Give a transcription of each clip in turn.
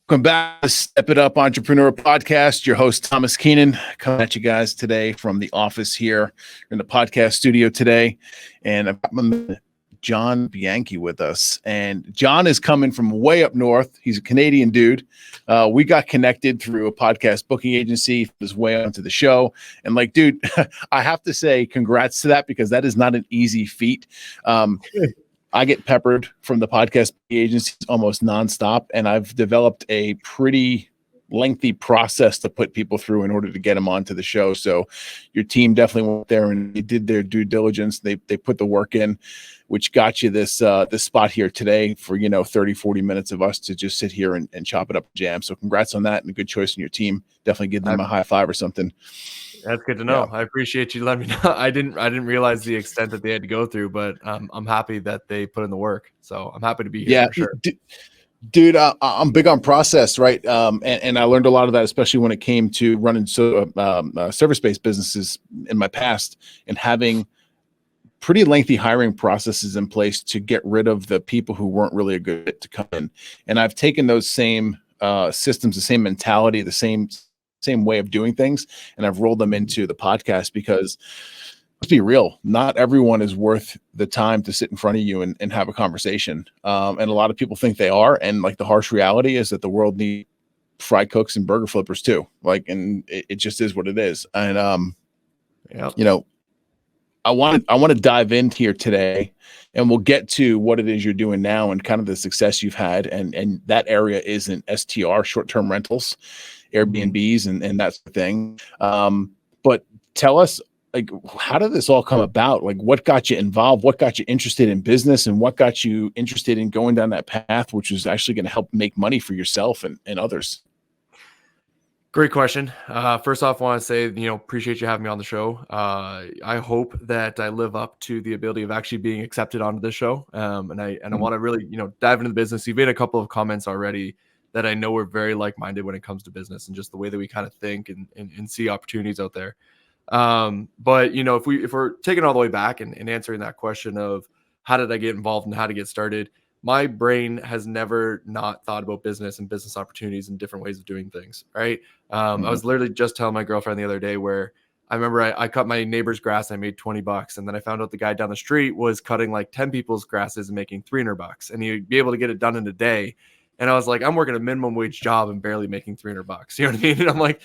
Welcome back to Step It Up Entrepreneur Podcast. Your host, Tomas Keenan, coming at you guys today from the office here in the podcast studio today. And I've got my John Bianchi with us. And John is coming from way up north. He's a Canadian dude. We got connected through a podcast booking agency his way onto the show. And like, dude, I have to say congrats to that because that is not an easy feat. I get peppered from the podcast agencies almost nonstop, and I've developed a pretty lengthy process to put people through in order to get them onto the show. So your team definitely went there and they did their due diligence. They put the work in, which got you this spot here today for, 30, 40 minutes of us to just sit here and chop it up jam. So congrats on that and a good choice in your team. Definitely give them a high five or something. That's good to know. Yeah. I appreciate you letting me know. I didn't realize the extent that they had to go through, but I'm happy that they put in the work. So I'm happy to be here. Yeah, for sure. Dude, I'm big on process, right? And I learned a lot of that, especially when it came to running service-based businesses in my past and having pretty lengthy hiring processes in place to get rid of the people who weren't really a good fit to come in. And I've taken those same systems, the same mentality, the same way of doing things, and I've rolled them into the podcast because let's be real, not everyone is worth the time to sit in front of you and have a conversation. And a lot of people think they are. And like the harsh reality is that the world needs fry cooks and burger flippers too. And it just is what it is. And, I want to dive in here today and we'll get to what it is you're doing now and kind of the success you've had. And that area is in STR, short-term rentals, Airbnbs and that sort of thing. But tell us, how did this all come about? What got you involved? What got you interested in business? And what got you interested in going down that path, which was actually going to help make money for yourself and others? Great question. First off, I want to say, appreciate you having me on the show. I hope that I live up to the ability of actually being accepted onto this show. And I want to really, dive into the business. You've made a couple of comments already that I know we're very like-minded when it comes to business and just the way that we kind of think and see opportunities out there. But if we're taking all the way back and answering that question of how did I get involved and how to get started, my brain has never not thought about business and business opportunities and different ways of doing things. Right. I was literally just telling my girlfriend the other day where I remember I cut my neighbor's grass. I made $20. And then I found out the guy down the street was cutting like 10 people's grasses and making $300 and he'd be able to get it done in a day. And I was like, I'm working a minimum wage job and barely making $300. You know what I mean? And I'm like,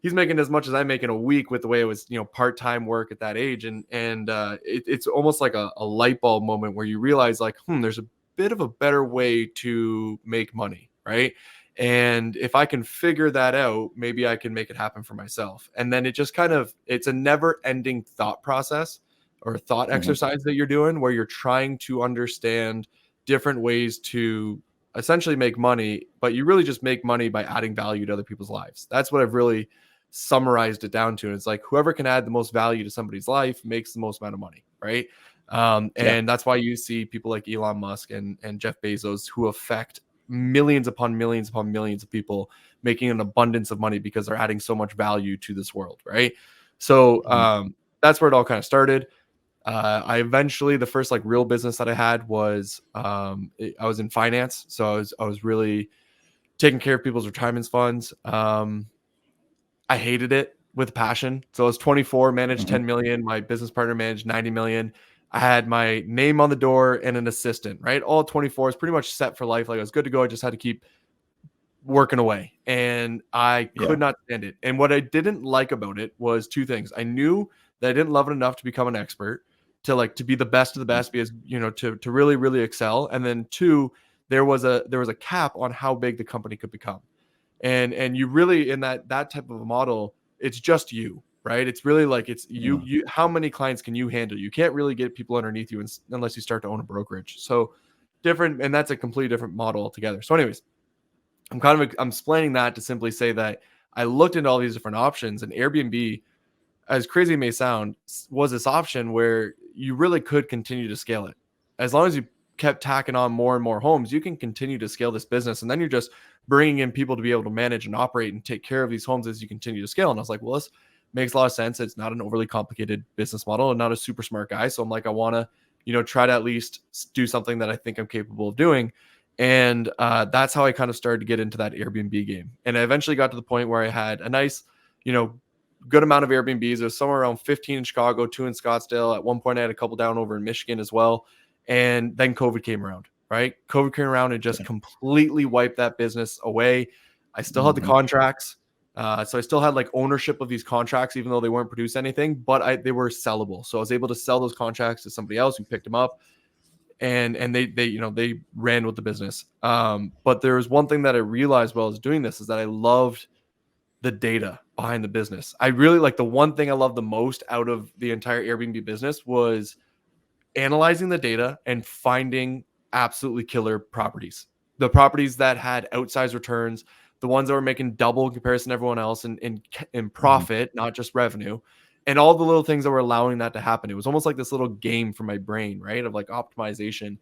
he's making as much as I make in a week with the way it was, part-time work at that age. And it's almost like a light bulb moment where you realize there's a bit of a better way to make money. Right. And if I can figure that out, maybe I can make it happen for myself. And then it just it's a never ending thought process or thought exercise that you're doing where you're trying to understand different ways to essentially make money, but you really just make money by adding value to other people's lives. That's what I've really summarized it down to. And it's like whoever can add the most value to somebody's life makes the most amount of money, right? And that's why you see people like Elon Musk and Jeff Bezos who affect millions upon millions upon millions of people making an abundance of money because they're adding so much value to this world, right? So that's where it all kind of started. I eventually, the first real business that I had was I was in finance. So I was really taking care of people's retirement funds. I hated it with passion. So I was 24, managed 10 million. My business partner managed 90 million. I had my name on the door and an assistant, right? All 24 is pretty much set for life. I was good to go. I just had to keep working away and I could not stand it. And what I didn't like about it was two things. I knew that I didn't love it enough to become an expert, to be the best of the best, because, to really, really excel. And then two, there was a cap on how big the company could become. And you really, in that type of a model, it's just you, right? It's really it's you, how many clients can you handle? You can't really get people underneath you unless you start to own a brokerage. So different. And that's a completely different model altogether. So anyways, I'm explaining that to simply say that I looked into all these different options, and Airbnb, as crazy as it may sound, was this option where you really could continue to scale it. As long as you kept tacking on more and more homes, you can continue to scale this business. And then you're just bringing in people to be able to manage and operate and take care of these homes as you continue to scale. And I was like, well, this makes a lot of sense. It's not an overly complicated business model and not a super smart guy. So I'm like, I want to, try to at least do something that I think I'm capable of doing. And that's how I kind of started to get into that Airbnb game. And I eventually got to the point where I had a nice, good amount of Airbnbs. There's somewhere around 15 in Chicago, 2 in Scottsdale. At one point, I had a couple down over in Michigan as well. And then COVID came around, right? COVID came around and just completely wiped that business away. I still had the contracts. So I still had like ownership of these contracts, even though they weren't producing anything, but they were sellable. So I was able to sell those contracts to somebody else who picked them up, and they ran with the business. But there was one thing that I realized while I was doing this is that I loved the data behind the business. I really like the one thing I loved the most out of the entire Airbnb business was analyzing the data and finding absolutely killer properties. The properties that had outsized returns, the ones that were making double in comparison to everyone else in profit, not just revenue, and all the little things that were allowing that to happen. It was almost like this little game for my brain, right? Of like optimization.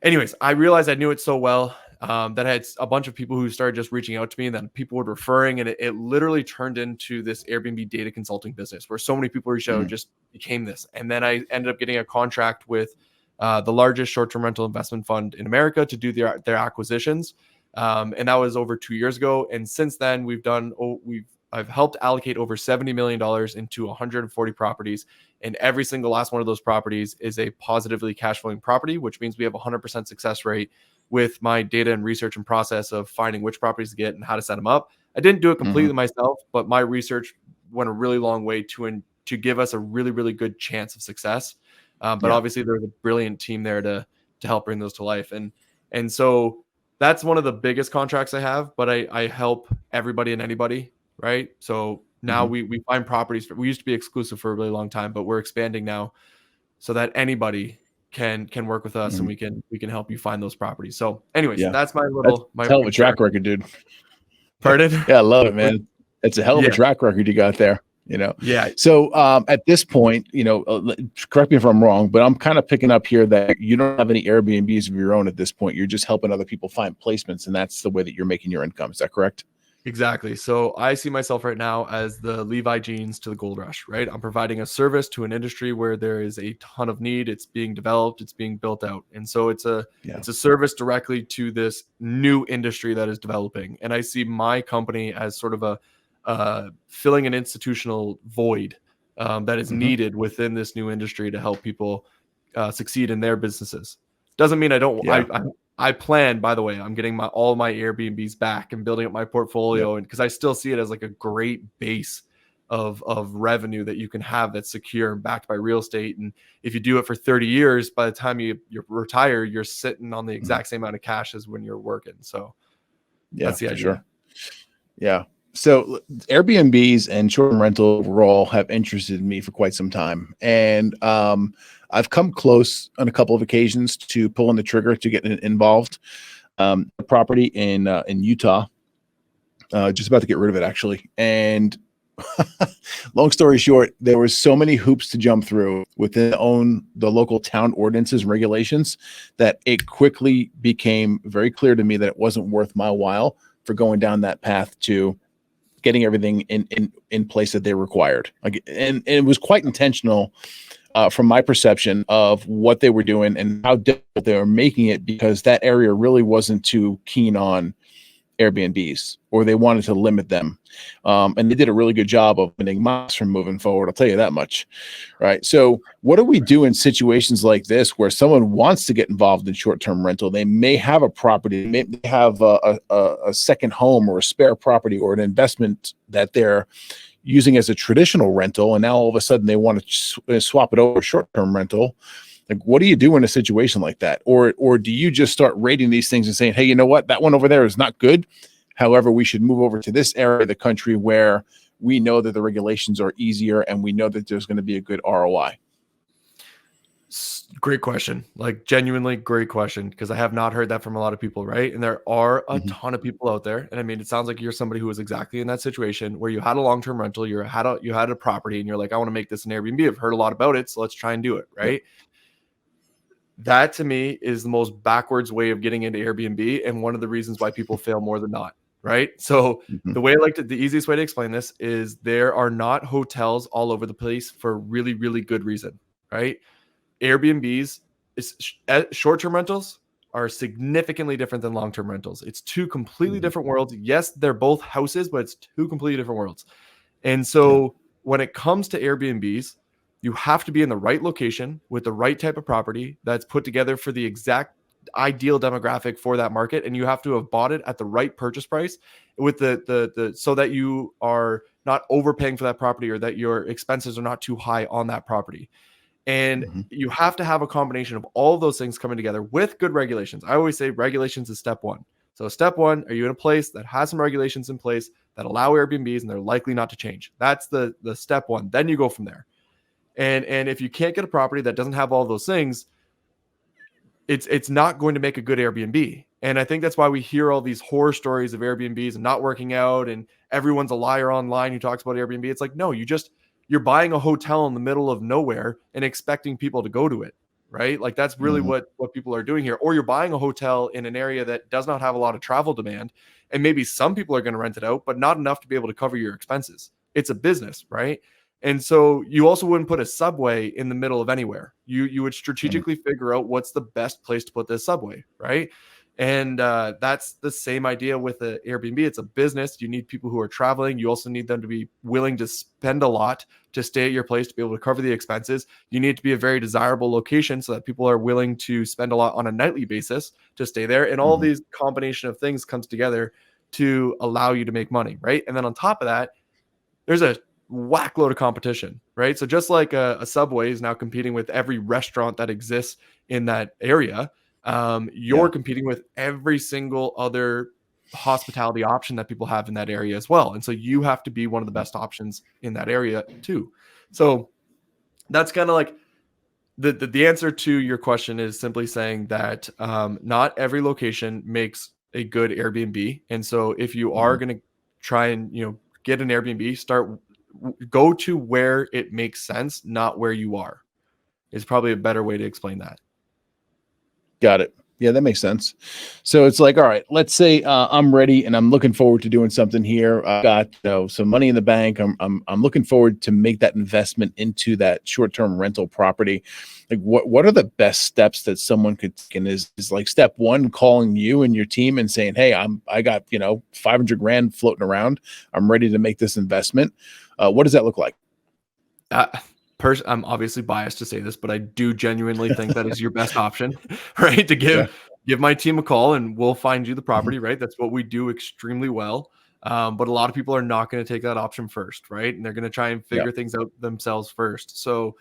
Anyways, I realized I knew it so well that I had a bunch of people who started just reaching out to me, and then people were referring, and it literally turned into this Airbnb data consulting business where so many people reached out and just became this. And then I ended up getting a contract with the largest short-term rental investment fund in America to do their acquisitions. And that was over 2 years ago. And since then, I've helped allocate over $70 million into 140 properties. And every single last one of those properties is a positively cash flowing property, which means we have a 100% success rate with my data and research and process of finding which properties to get and how to set them up. I didn't do it completely myself, but my research went a really long way to give us a really, really good chance of success. But obviously there's a brilliant team there to help bring those to life. And so that's one of the biggest contracts I have, but I help everybody and anybody. Right. So now we find properties. We used to be exclusive for a really long time, but we're expanding now so that anybody can work with us and we can help you find those properties. So anyways, that's my little, my hell of a track record, dude. Pardon? Yeah. I love it, man. It's a hell of a track record you got there, Yeah. So at this point, correct me if I'm wrong, but I'm kind of picking up here that you don't have any Airbnbs of your own at this point. You're just helping other people find placements, and that's the way that you're making your income. Is that correct? Exactly. So I see myself right now as the Levi jeans to the gold rush, right? I'm providing a service to an industry where there is a ton of need. It's being developed, it's being built out. And so it's a service directly to this new industry that is developing. And I see my company as sort of a filling an institutional void that is needed within this new industry to help people succeed in their businesses. Doesn't mean I don't, I plan, by the way, I'm getting all my Airbnbs back and building up my portfolio, and because I still see it as like a great base of revenue that you can have that's secure and backed by real estate. And if you do it for 30 years, by the time you retire, you're sitting on the exact same amount of cash as when you're working. So that's the idea. Sure. Yeah. So Airbnbs and short-term rental overall have interested me for quite some time. And I've come close on a couple of occasions to pulling the trigger to get involved. A property in Utah, just about to get rid of it actually. And long story short, there were so many hoops to jump through within the local town ordinances and regulations that it quickly became very clear to me that it wasn't worth my while for going down that path to getting everything in place that they required. And it was quite intentional from my perception of what they were doing and how difficult they were making it, because that area really wasn't too keen on Airbnbs, or they wanted to limit them. And they did a really good job of limiting us from moving forward. I'll tell you that much. Right. So what do we do in situations like this where someone wants to get involved in short-term rental? They may have a property, they may have a second home or a spare property or an investment that they're using as a traditional rental, and now all of a sudden they want to swap it over to short-term rental. Like, what do you do in a situation like that? Or do you just start rating these things and saying, hey, you know what? That one over there is not good. However, we should move over to this area of the country where we know that the regulations are easier and we know that there's going to be a good ROI. Great question. Like, genuinely great question, because I have not heard that from a lot of people, right? And there are a ton of people out there. And I mean, it sounds like you're somebody who was exactly in that situation where you had a long-term rental, you had a property, and you're like, I want to make this an Airbnb. I've heard a lot about it, so let's try and do it, right? Yep. That to me is the most backwards way of getting into Airbnb, and one of the reasons why people fail more than not, right? So the easiest way to explain this is there are not hotels all over the place for really, really good reason, right? Airbnbs is short-term rentals are significantly different than long-term rentals. It's two completely different worlds. Yes, they're both houses, but it's two completely different worlds. And so when it comes to Airbnbs, you have to be in the right location with the right type of property that's put together for the exact ideal demographic for that market, and you have to have bought it at the right purchase price with the so that you are not overpaying for that property, or that your expenses are not too high on that property. And you have to have a combination of all of those things coming together with good regulations. I always say regulations is step one. So step one, are you in a place that has some regulations in place that allow Airbnbs and they're likely not to change? That's the step one. Then you go from there. And if you can't get a property that doesn't have all those things, it's not going to make a good Airbnb. And I think that's why we hear all these horror stories of Airbnbs and not working out, and everyone's a liar online who talks about Airbnb. It's like, no, you're buying a hotel in the middle of nowhere and expecting people to go to it, right? Like that's really what people are doing here. Or you're buying a hotel in an area that does not have a lot of travel demand, and maybe some people are going to rent it out, but not enough to be able to cover your expenses. It's a business, right? And so you also wouldn't put a Subway in the middle of anywhere. You would strategically figure out what's the best place to put this Subway, right? And that's the same idea with the Airbnb. It's a business. You need people who are traveling. You also need them to be willing to spend a lot to stay at your place to be able to cover the expenses. You need to be a very desirable location so that people are willing to spend a lot on a nightly basis to stay there. And all these combination of things comes together to allow you to make money, right? And then on top of that, there's a whack load of competition, right? So just like a Subway is now competing with every restaurant that exists in that area, you're competing with every single other hospitality option that people have in that area as well. And so you have to be one of the best options in that area too. So that's kind of like the answer to your question is simply saying that not every location makes a good Airbnb. And so if you are going to try and, get an Airbnb, go to where it makes sense, not where you are, is probably a better way to explain that. Got it. Yeah, that makes sense. So it's like, all right, let's say I'm ready and I'm looking forward to doing something here. I've got some money in the bank. I'm looking forward to make that investment into that short-term rental property. Like, what are the best steps that someone could take? And is like step one calling you and your team and saying, hey, I got 500 grand floating around. I'm ready to make this investment. What does that look like? I'm obviously biased to say this, but I do genuinely think that is your best option, right? To give my team a call and we'll find you the property, right? That's what we do extremely well. But a lot of people are not going to take that option first, right? And they're going to try and figure things out themselves first. So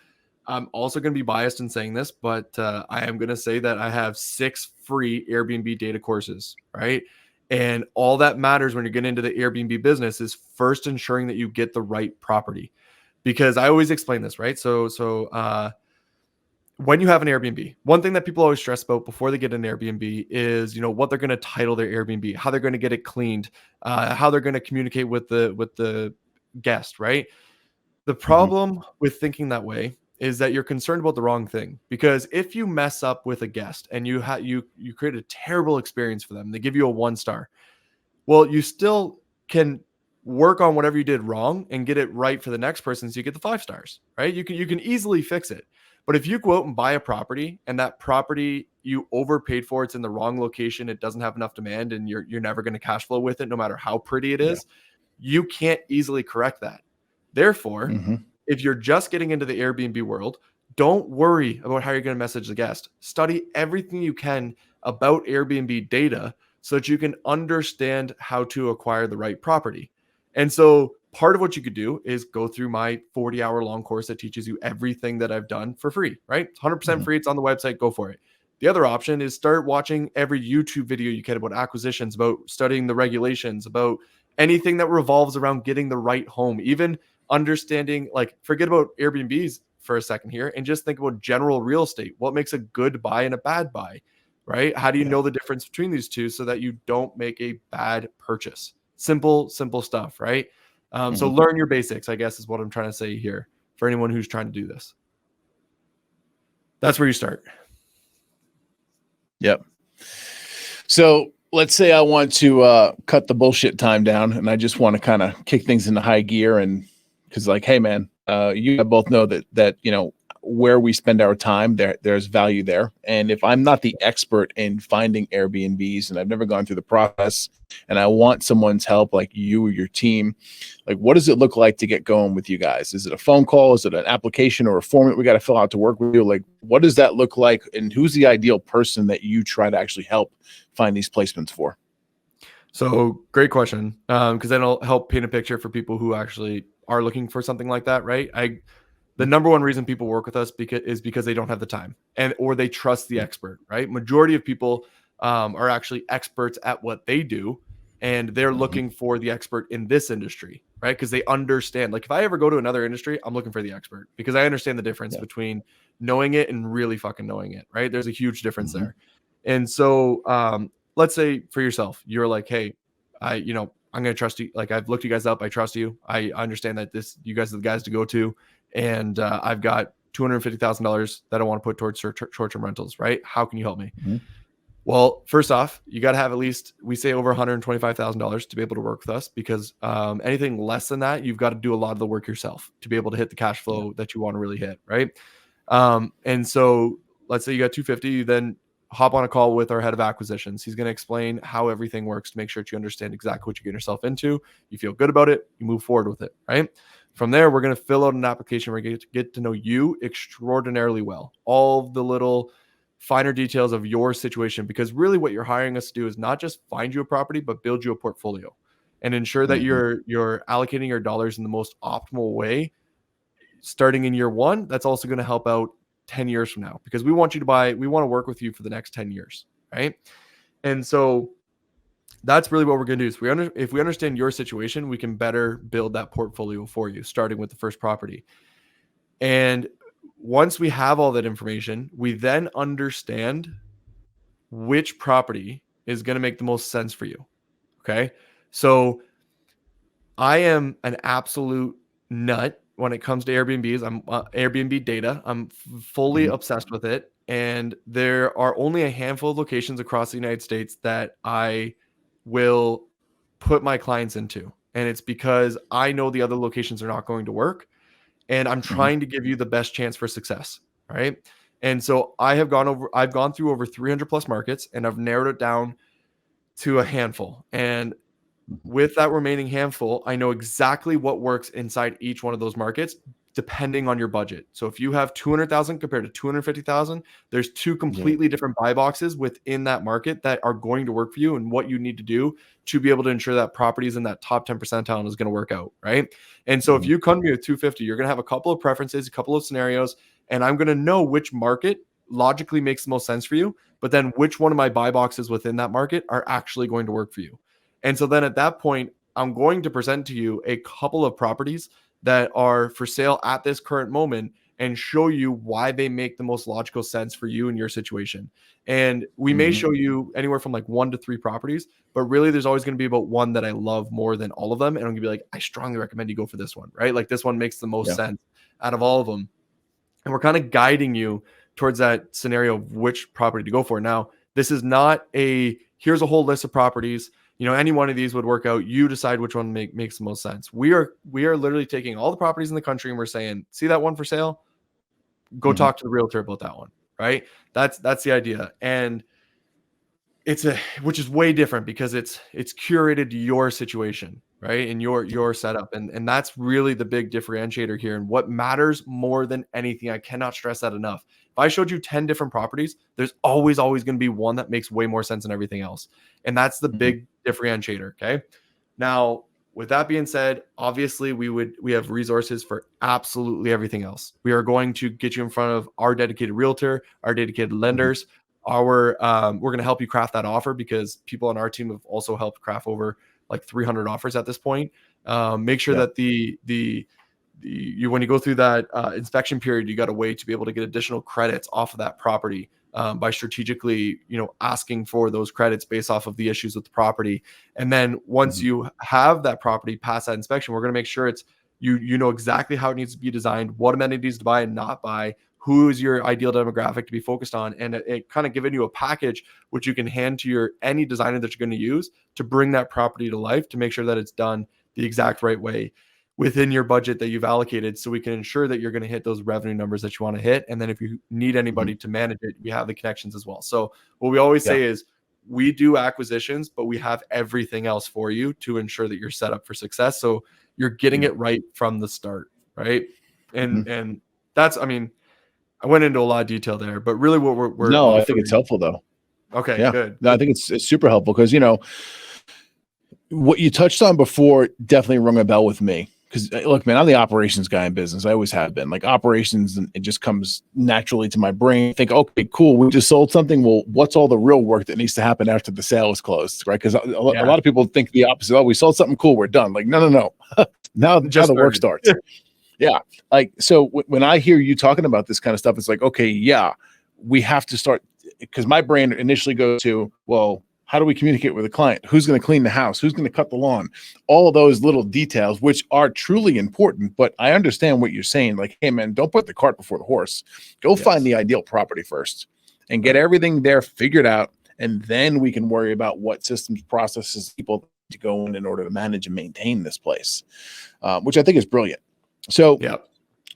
I'm also going to be biased in saying this, but I am going to say that I have 6 free Airbnb data courses, right? And all that matters when you're getting into the Airbnb business is first ensuring that you get the right property. Because I always explain this, right? So when you have an Airbnb, one thing that people always stress about before they get an Airbnb is, what they're going to title their Airbnb, how they're going to get it cleaned, how they're going to communicate with the guest, right? The problem with thinking that way is that you're concerned about the wrong thing. Because if you mess up with a guest and you create a terrible experience for them, they give you a 1 star. Well, you still can work on whatever you did wrong and get it right for the next person, so you get the 5 stars, right? You can easily fix it. But if you go out and buy a property and that property you overpaid for, it's in the wrong location, it doesn't have enough demand, and you're never going to cash flow with it, no matter how pretty it is, you can't easily correct that. Therefore, if you're just getting into the Airbnb world, don't worry about how you're going to message the guest. Study everything you can about Airbnb data so that you can understand how to acquire the right property. And so part of what you could do is go through my 40-hour long course that teaches you everything that I've done for free, right? 100% free. It's on the website. Go for it. The other option is start watching every YouTube video you can about acquisitions, about studying the regulations, about anything that revolves around getting the right home, even understanding, like, forget about Airbnbs for a second here and just think about general real estate. What makes a good buy and a bad buy, right? How do you know the difference between these two so that you don't make a bad purchase? Simple stuff, right? So learn your basics, I guess, is what I'm trying to say here for anyone who's trying to do this. That's where you start. Yep. So let's say I want to cut the bullshit time down and I just want to kind of kick things into high gear, and because, like, hey man, you both know that where we spend our time, there's value there. And if I'm not the expert in finding Airbnbs and I've never gone through the process and I want someone's help like you or your team, like what does it look like to get going with you guys? Is it a phone call? Is it an application or a form that we got to fill out to work with you? Like what does that look like? And who's the ideal person that you try to actually help find these placements for? So great question. Because then it'll help paint a picture for people who actually are looking for something like that, right? The number one reason people work with us because they don't have the time or they trust the expert, right? Majority of people are actually experts at what they do, and they're looking for the expert in this industry, right? Because they understand. Like if I ever go to another industry, I'm looking for the expert because I understand the difference between knowing it and really fucking knowing it, right? There's a huge difference there. And so let's say for yourself, you're like, hey, I'm going to trust you. Like I've looked you guys up. I trust you. I understand that you guys are the guys to go to. And I've got $250,000 that I want to put towards short-term rentals, right? How can you help me? Well, first off, you got to have at least, we say over $125,000 to be able to work with us because anything less than that, you've got to do a lot of the work yourself to be able to hit the cash flow that you want to really hit, right? And so let's say you got 250, you then hop on a call with our head of acquisitions. He's going to explain how everything works to make sure that you understand exactly what you get yourself into. You feel good about it, you move forward with it, right? From there, we're going to fill out an application where we get to know you extraordinarily well. All the little finer details of your situation, because really what you're hiring us to do is not just find you a property, but build you a portfolio and ensure that you're allocating your dollars in the most optimal way. Starting in year one, that's also going to help out 10 years from now, because we want to work with you for the next 10 years. Right. And so that's really what we're going to do. So if we understand your situation, we can better build that portfolio for you, starting with the first property. And once we have all that information, we then understand which property is going to make the most sense for you. Okay. So I am an absolute nut when it comes to Airbnbs. I'm Airbnb data. I'm fully obsessed with it. And there are only a handful of locations across the United States that I will put my clients into. And it's because I know the other locations are not going to work. And I'm trying to give you the best chance for success. All right. And so I've gone through over 300 plus markets, and I've narrowed it down to a handful. And with that remaining handful, I know exactly what works inside each one of those markets, depending on your budget. So if you have 200,000 compared to 250,000, there's two completely different buy boxes within that market that are going to work for you, and what you need to do to be able to ensure that properties in that top 10 percentile is going to work out, right? And so if you come to me with 250, you're going to have a couple of preferences, a couple of scenarios, and I'm going to know which market logically makes the most sense for you, but then which one of my buy boxes within that market are actually going to work for you. And so then at that point, I'm going to present to you a couple of properties that are for sale at this current moment and show you why they make the most logical sense for you and your situation. And we may show you anywhere from like 1 to 3 properties, but really there's always going to be about one that I love more than all of them. And I'm going to be like, I strongly recommend you go for this one, right? Like this one makes the most sense out of all of them. And we're kind of guiding you towards that scenario of which property to go for. Now, this is not here's a whole list of properties. Any one of these would work out. You decide which one makes the most sense. We are literally taking all the properties in the country and we're saying, see that one for sale? Go talk to the realtor about that one, right? That's the idea. And which is way different because it's curated to your situation, right? And your setup. And that's really the big differentiator here. And what matters more than anything, I cannot stress that enough. If I showed you 10 different properties, there's always going to be one that makes way more sense than everything else. And that's the big differentiator. Okay. Now, with that being said, obviously we have resources for absolutely everything else. We are going to get you in front of our dedicated realtor, our dedicated lenders. We're going to help you craft that offer because people on our team have also helped craft over like 300 offers at this point. Make sure that when you go through that inspection period, you got to wait to be able to get additional credits off of that property by strategically, asking for those credits based off of the issues with the property. And then once you have that property pass that inspection, we're going to make sure it's you know exactly how it needs to be designed, what amenities to buy and not buy, who is your ideal demographic to be focused on, and it kind of giving you a package which you can hand to any designer that you're going to use to bring that property to life to make sure that it's done the exact right way. within your budget that you've allocated, so we can ensure that you're going to hit those revenue numbers that you want to hit. And then if you need anybody to manage it, we have the connections as well. So what we always say is we do acquisitions, but we have everything else for you to ensure that you're set up for success. So you're getting it right from the start. Right. And that's, I mean, I went into a lot of detail there, but really what we're No, offering, I think it's helpful though. Okay, good. No, I think it's super helpful because, what you touched on before definitely rung a bell with me. Because look, man, I'm the operations guy in business. I always have been. Like operations, and it just comes naturally to my brain. I think, okay, cool. We just sold something. Well, what's all the real work that needs to happen after the sale is closed, right? Because a lot of people think the opposite. Oh, we sold something cool. We're done. Like, no. now the work starts. Yeah. Like, so when I hear you talking about this kind of stuff, it's like, okay, yeah, we have to start, because my brain initially goes to, well, how do we communicate with the client? Who's going to clean the house? Who's going to cut the lawn? All of those little details, which are truly important. But I understand what you're saying. Like, hey, man, don't put the cart before the horse. Go find the ideal property first and get everything there figured out. And then we can worry about what systems, processes, people to go in order to manage and maintain this place, which I think is brilliant. So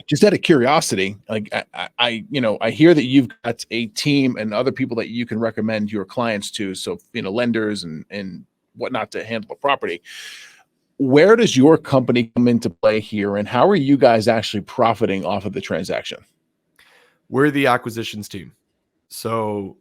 just out of curiosity, like I hear that you've got a team and other people that you can recommend your clients to. So, lenders and whatnot to handle the property. Where does your company come into play here? And how are you guys actually profiting off of the transaction? We're the acquisitions team. So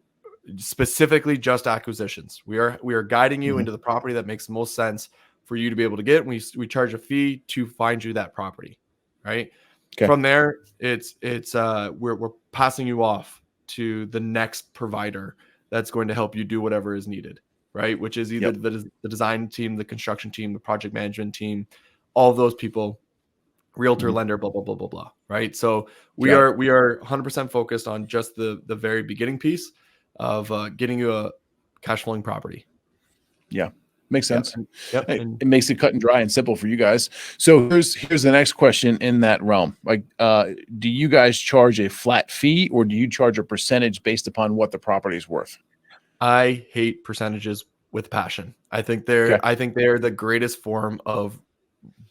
specifically just acquisitions. We are guiding you into the property that makes the most sense for you to be able to get. We charge a fee to find you that property, right? Okay. From there, we're passing you off to the next provider that's going to help you do whatever is needed, right? Which is either the design team, the construction team, the project management team, all of those people, realtor, lender, blah, blah, blah, blah, blah, right? So we are 100% focused on just the very beginning piece of getting you a cash flowing property. Yeah. Makes sense. It makes it cut and dry and simple for you guys. So here's the next question in that realm. Like, do you guys charge a flat fee or do you charge a percentage based upon what the property is worth? I hate percentages with passion. I think they're the greatest form of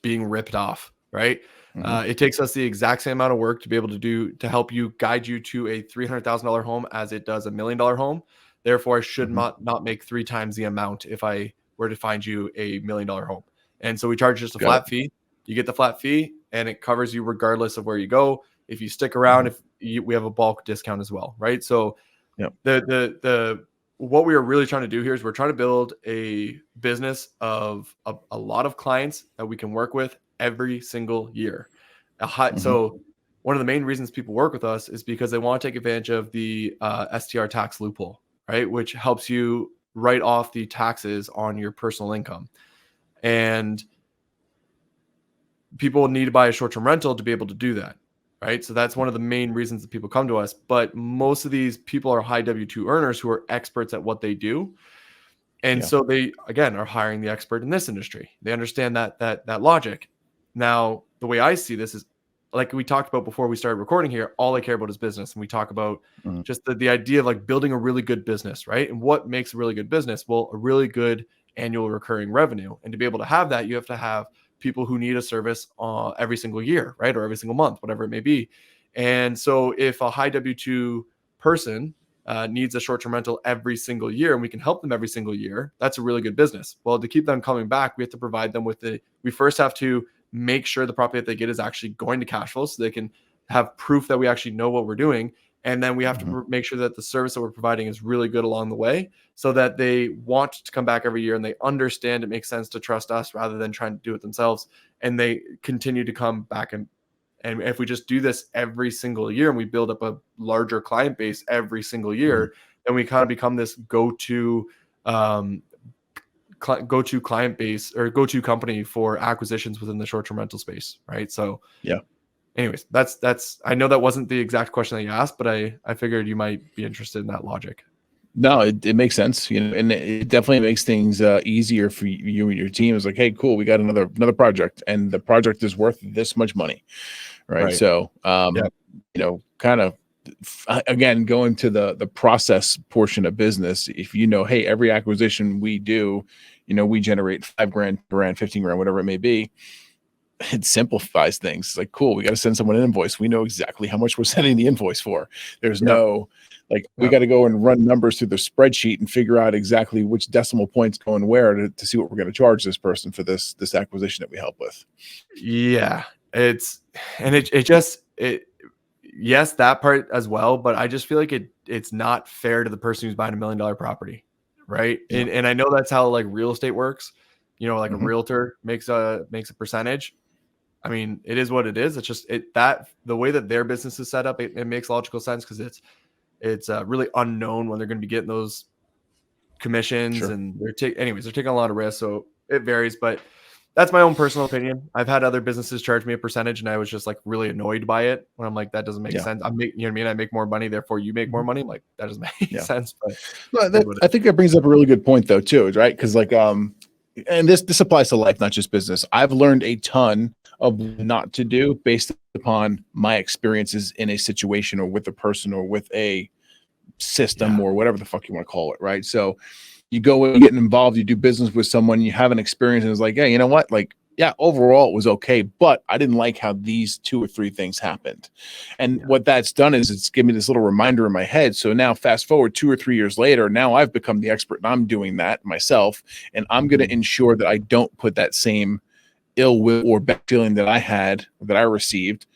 being ripped off, right? It takes us the exact same amount of work to be able to help you guide you to a $300,000 home as it does $1 million home. Therefore, I should not make 3 times the amount if I were to find you a $1 million home. And so we charge just a flat fee. You get the flat fee and it covers you regardless of where you go. If you stick around, we have a bulk discount as well, right? So what we are really trying to do here is we're trying to build a business of a lot of clients that we can work with every single year. So one of the main reasons people work with us is because they want to take advantage of the STR tax loophole, right? Which helps you write off the taxes on your personal income. And people need to buy a short-term rental to be able to do that, right? So that's one of the main reasons that people come to us. But most of these people are high W-2 earners who are experts at what they do. And so they, again, are hiring the expert in this industry. They understand that logic. Now, the way I see this is, like we talked about before we started recording here, all I care about is business. And we talk about just the idea of like building a really good business, right? And what makes a really good business? Well, a really good annual recurring revenue. And to be able to have that, you have to have people who need a service every single year, right? Or every single month, whatever it may be. And so if a high W-2 person needs a short-term rental every single year and we can help them every single year, that's a really good business. Well, to keep them coming back, we have to provide them with we first have to make sure the property that they get is actually going to cash flow so they can have proof that we actually know what we're doing. And then we have to make sure that the service that we're providing is really good along the way so that they want to come back every year and they understand it makes sense to trust us rather than trying to do it themselves. And they continue to come back. And if we just do this every single year and we build up a larger client base every single year, then we kind of become this go-to client base or go-to company for acquisitions within the short-term rental space, right? So anyways, that's I know that wasn't the exact question that you asked, but I figured you might be interested in that logic. No, it makes sense, and it definitely makes things easier for you and your team. It's like, hey, cool, we got another project, and the project is worth this much money, right? So, kind of again, going to the process portion of business. If hey, every acquisition we do, we generate $5,000, $15,000, whatever it may be. it simplifies things. It's like, cool, we got to send someone an invoice. We know exactly how much we're sending the invoice for. There's Yep. no like, we Yep. got to go and run numbers through the spreadsheet and figure out exactly which decimal points going where to see what we're going to charge this person for this acquisition that we help with. Yeah, it yes, that part as well, but I just feel like it's not fair to the person who's buying $1 million property, right? Yeah. And I know that's how like real estate works. Like a Mhm. realtor makes a percentage. I mean, it is what it is. It's just that the way that their business is set up, it makes logical sense because it's really unknown when they're going to be getting those commissions, Sure. and they're taking a lot of risk, so it varies. But that's my own personal opinion. I've had other businesses charge me a percentage, and I was just like really annoyed by it when I'm like, that doesn't make Yeah. sense. You know what I mean? I make more money, therefore you make more money. I'm like, that doesn't make Yeah. sense. But Well, I think that brings up a really good point though, too, right? Because like, and this applies to life, not just business. I've learned a ton of not to do based upon my experiences in a situation or with a person or with a system or whatever the fuck you want to call it, right? So you go and get involved, you do business with someone, you have an experience, and it's like, yeah, you know what? Like, yeah, overall it was okay, but I didn't like how these 2 or 3 things happened. And what that's done is it's given me this little reminder in my head. So now fast forward 2 or 3 years later, now I've become the expert and I'm doing that myself. And I'm going to ensure that I don't put that same ill will or bad feeling that I received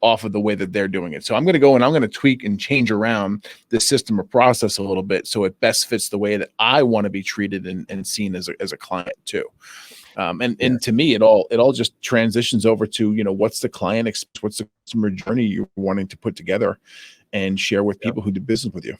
off of the way that they're doing it. So I'm going to go and I'm going to tweak and change around the system or process a little bit so it best fits the way that I want to be treated and seen as a client too. And to me, it all just transitions over to, what's the what's the customer journey you're wanting to put together and share with people who do business with you.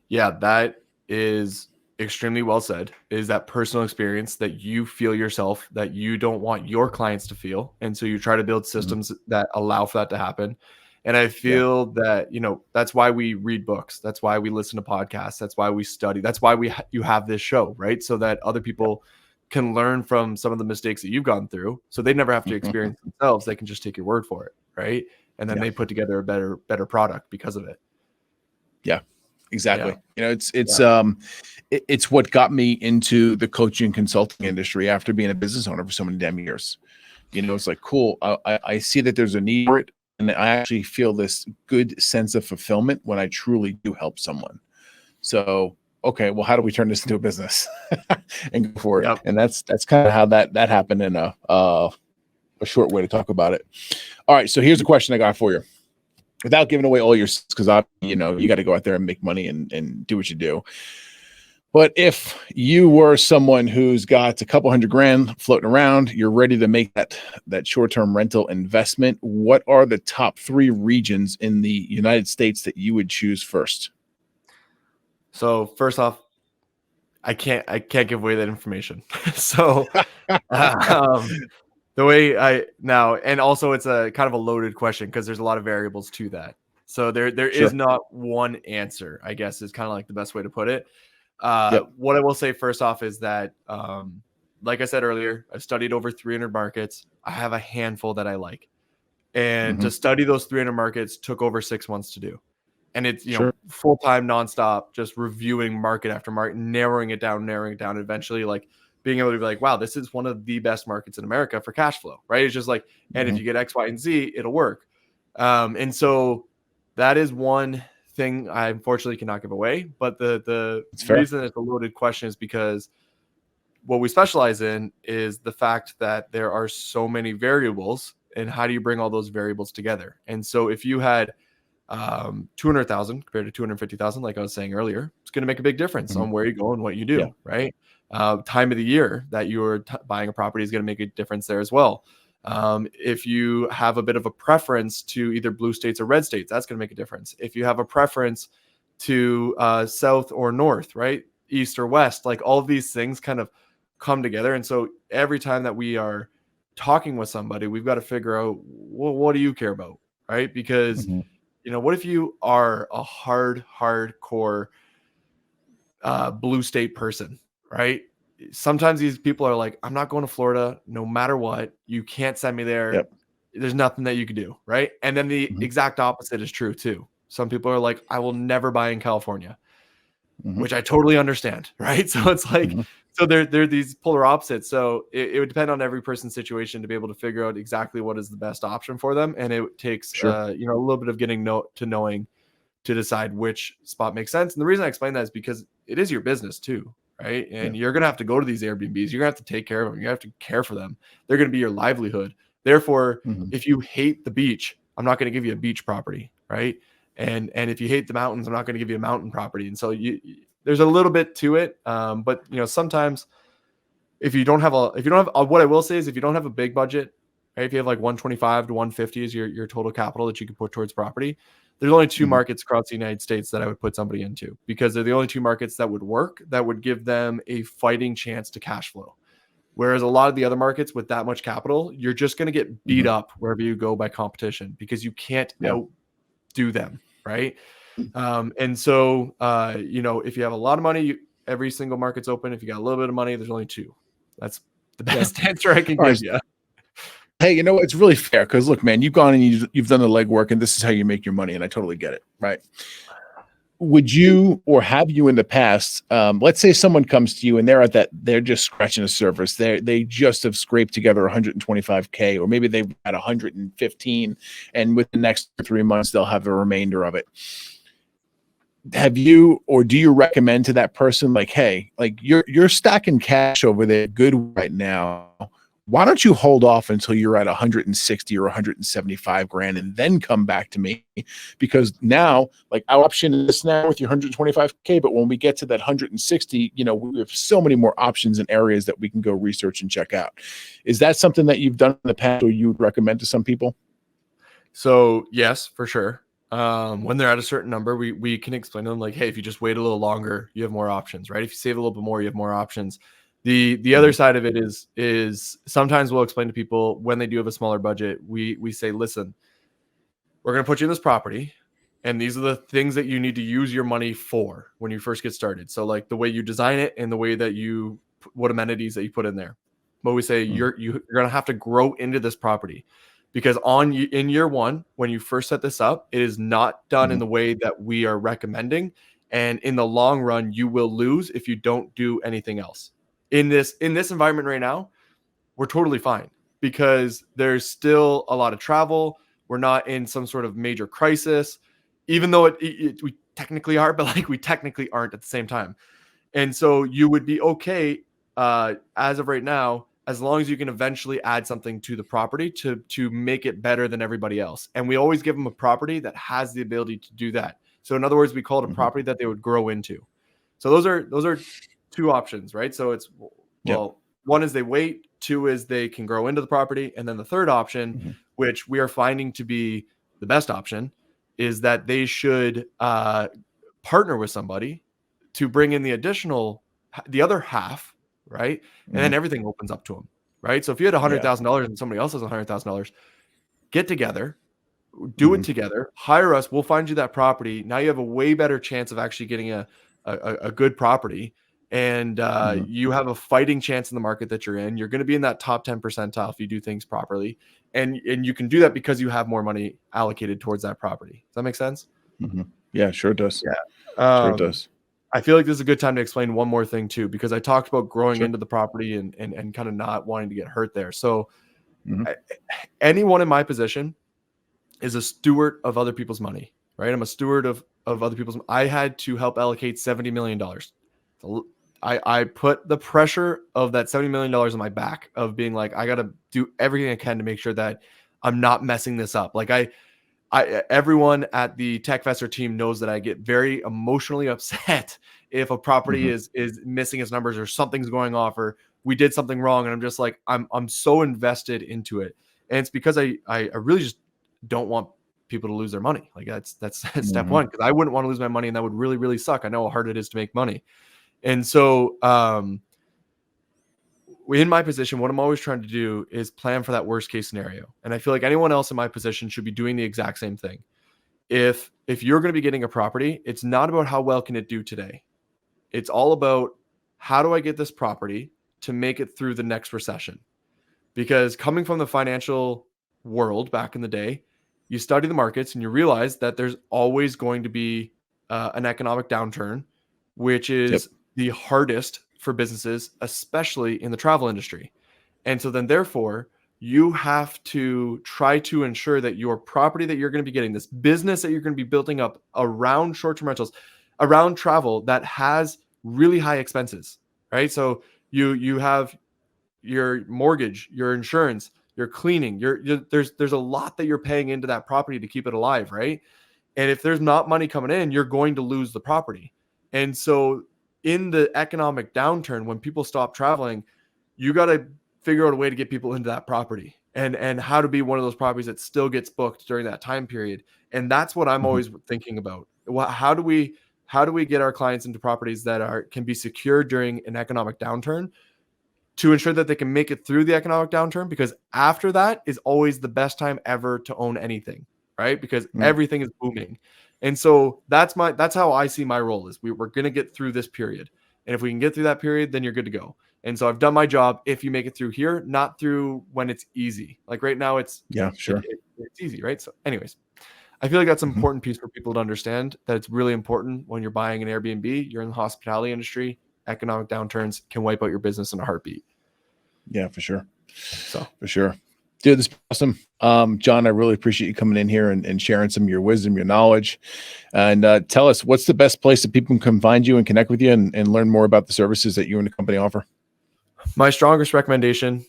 Yeah, that is extremely well said. Is that personal experience that you feel yourself, that you don't want your clients to feel. And so you try to build systems that allow for that to happen. And I feel that, that's why we read books. That's why we listen to podcasts. That's why we study. That's why you have this show, right? So that other people can learn from some of the mistakes that you've gone through. So they never have to experience themselves. They can just take your word for it, right? And then they put together a better product because of it. Yeah. Exactly. It's what got me into the coaching and consulting industry after being a business owner for so many damn years. It's like, cool. I see that there's a need for it. And I actually feel this good sense of fulfillment when I truly do help someone. So, okay, well, how do we turn this into a business and go for it? Yep. And that's kind of how that happened in a short way to talk about it. All right. So here's a question I got for you. Without giving away all your, because you got to go out there and make money and do what you do. But if you were someone who's got a couple $100,000 floating around, you're ready to make that short-term rental investment, what are the top 3 regions in the United States that you would choose first? So first off, I can't give away that information. So the way and also it's a kind of a loaded question because there's a lot of variables to that. So there is not one answer, I guess, is kind of like the best way to put it. What I will say first off is that, like I said earlier, I've studied over 300 markets. I have a handful that I like. And to study those 300 markets took over 6 months to do. And it's, full-time, nonstop, just reviewing market after market, narrowing it down, eventually like being able to be like, wow, this is one of the best markets in America for cash flow, right? It's just like, and if you get X, Y, and Z, it'll work. And so that is one thing I unfortunately cannot give away. But the reason it's a loaded question is because what we specialize in is the fact that there are so many variables, and how do you bring all those variables together? And so if you had 200,000 compared to 250,000, like I was saying earlier, it's going to make a big difference on where you go and what you do, right? Time of the year that you're buying a property is going to make a difference there as well. If you have a bit of a preference to either blue states or red states, that's going to make a difference. If you have a preference to south or north, right? East or west, like all of these things kind of come together. And so every time that we are talking with somebody, we've got to figure out, well, what do you care about, right? Because what if you are a hardcore blue state person, right? Sometimes these people are like, I'm not going to Florida no matter what. You can't send me there. There's nothing that you can do, right? And then the exact opposite is true too. Some people are like, I will never buy in California, which I totally understand, right? So it's like So they're these polar opposites. So it would depend on every person's situation to be able to figure out exactly what is the best option for them. And it takes, Sure. you know, a little bit of getting to knowing to decide which spot makes sense. And the reason I explain that is because it is your business too, right? And Yeah. you're going to have to go to these Airbnbs. You're going to have to take care of them. You have to care for them. They're going to be your livelihood. Therefore, Mhm. if you hate the beach, I'm not going to give you a beach property, right? And if you hate the mountains, I'm not going to give you a mountain property. And so there's a little bit to it, but you know, sometimes if you don't have what I will say is if you don't have a big budget, right? If you have like 125 to 150 is your total capital that you can put towards property, there's only two Mhm. markets across the United States that I would put somebody into because they're the only two markets that would work, that would give them a fighting chance to cash flow. Whereas a lot of the other markets with that much capital, you're just going to get beat Mhm. up wherever you go by competition because you can't Yeah. outdo them, right? And so, you know, if you have a lot of money, every single market's open. If you got a little bit of money, there's only two. That's the Yeah. best answer I can All right. give you. Hey, you know what? It's really fair because look, man, you've gone and you've done the legwork, and this is how you make your money, and I totally get it, right? Would you or have you in the past? Let's say someone comes to you and they're just scratching the surface. They just have scraped together 125K, or maybe they've got 115, and with the next 3 months they'll have the remainder of it. Have you or do you recommend to that person like, hey, like you're stacking cash over there good right now, why don't you hold off until you're at 160 or 175 grand and then come back to me? Because now, like, our option is now with your 125K, but when we get to that 160, you know, we have so many more options and areas that we can go research and check out. Is that something that you've done in the past or you would recommend to some people? So yes, for sure. When they're at a certain number, we can explain to them like, hey, if you just wait a little longer, you have more options, right? If you save a little bit more, you have more options. The other Mhm. side of it is sometimes we'll explain to people when they do have a smaller budget, we say, listen, we're going to put you in this property, and these are the things that you need to use your money for when you first get started. So like the way you design it and the way that what amenities that you put in there. But we say Mhm. you're going to have to grow into this property because in year one, when you first set this up, it is not done in Mhm. the way that we are recommending. And in the long run, you will lose if you don't do anything else. In this environment right now, we're totally fine because there's still a lot of travel. We're not in some sort of major crisis, even though we technically are, but like we technically aren't at the same time. And so you would be okay as of right now, as long as you can eventually add something to the property to make it better than everybody else. And we always give them a property that has the ability to do that. So in other words, we call it a Mhm. property that they would grow into. So those are two options, right? So it's Yep. well, one is they wait, two is they can grow into the property, and then the third option, Mhm. which we are finding to be the best option, is that they should partner with somebody to bring in the other half, right? And then Mhm. everything opens up to them, right? So if you had Yeah. $100,000 and somebody else has $100,000, get together, do it Mhm. together, hire us, we'll find you that property. Now you have a way better chance of actually getting a good property. And Mhm. you have a fighting chance in the market that you're in. You're going to be in that top 10 percentile if you do things properly. And you can do that because you have more money allocated towards that property. Does that make sense? Mhm. Yeah, sure does. Yeah. Sure Um, does. I feel like this is a good time to explain one more thing too, because I talked about growing Sure. into the property and kind of not wanting to get hurt there. So Mhm. I, anyone in my position is a steward of other people's money, right? I'm a steward of other people's. I had to help allocate $70 million. So I put the pressure of that $70 million on my back of being like, I got to do everything I can to make sure that I'm not messing this up. Like everyone at the TechFester team knows that I get very emotionally upset if a property Mhm. is missing its numbers or something's going off or we did something wrong, and I'm just like I'm so invested into it, and it's because I really just don't want people to lose their money. Like that's step Mhm. one, because I wouldn't want to lose my money, and that would really suck. I know how hard it is to make money, and so in my position, what I'm always trying to do is plan for that worst case scenario, and I feel like anyone else in my position should be doing the exact same thing. If you're going to be getting a property, it's not about how well can it do today. It's all about how do I get this property to make it through the next recession? Because coming from the financial world back in the day, you study the markets and you realize that there's always going to be an economic downturn, which Yep. is the hardest for businesses, especially in the travel industry. And so then therefore, you have to try to ensure that your property that you're going to be getting, this business that you're going to be building up around short-term rentals, around travel, that has really high expenses, right? So you have your mortgage, your insurance, your cleaning, there's a lot that you're paying into that property to keep it alive, right? And if there's not money coming in, you're going to lose the property. And so in the economic downturn, when people stop traveling, you got to figure out a way to get people into that property, and how to be one of those properties that still gets booked during that time period. And that's what I'm always thinking about. How do we get our clients into properties that can be secure during an economic downturn, to ensure that they can make it through the economic downturn? Because after that is always the best time ever to own anything, right? Because everything is booming. And so that's how I see my role is we're going to get through this period. And if we can get through that period, then you're good to go. And so I've done my job. If you make it through here, not through when it's easy. Like right now it's easy, right? So anyways, I feel like that's an important piece for people to understand, that it's really important when you're buying an Airbnb, you're in the hospitality industry, economic downturns can wipe out your business in a heartbeat. Yeah, for sure. So for sure. Dude, this is awesome. John, I really appreciate you coming in here and sharing some of your wisdom, your knowledge. And tell us, what's the best place that people can find you and connect with you and learn more about the services that you and the company offer? My strongest recommendation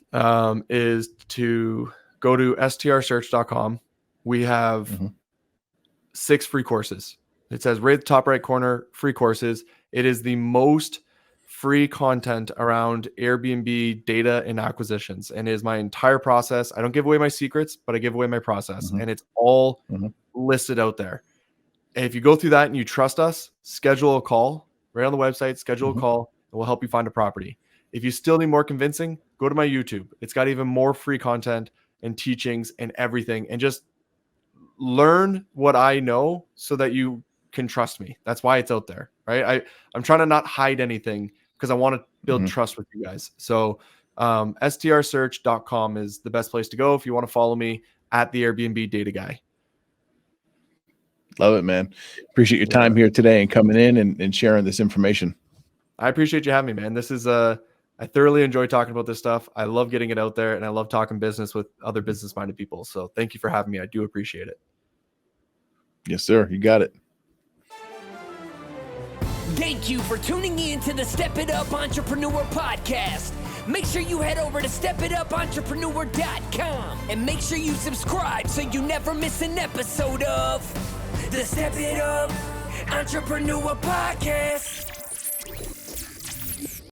is to go to strsearch.com. We have 6 free courses. It says right at the top right corner, free courses. It is the most free content around Airbnb data and acquisitions, and it is my entire process. I don't give away my secrets, but I give away my process, and it's all listed out there. And if you go through that and you trust us, schedule a call right on the website, schedule a call, and we'll help you find a property. If you still need more convincing, go to my YouTube. It's got even more free content and teachings and everything, and just learn what I know so that you can trust me. That's why it's out there, right? I'm trying to not hide anything because I want to build trust with you guys. So strsearch.com is the best place to go if you want to follow me at the Airbnb Data Guy. Love it, man. Appreciate your time here today and coming in and sharing this information. I appreciate you having me, man. This is I thoroughly enjoy talking about this stuff. I love getting it out there, and I love talking business with other business-minded people. So thank you for having me. I do appreciate it. Yes, sir. You got it. Thank you for tuning in to the Step It Up Entrepreneur Podcast. Make sure you head over to stepitupentrepreneur.com and make sure you subscribe so you never miss an episode of the Step It Up Entrepreneur Podcast.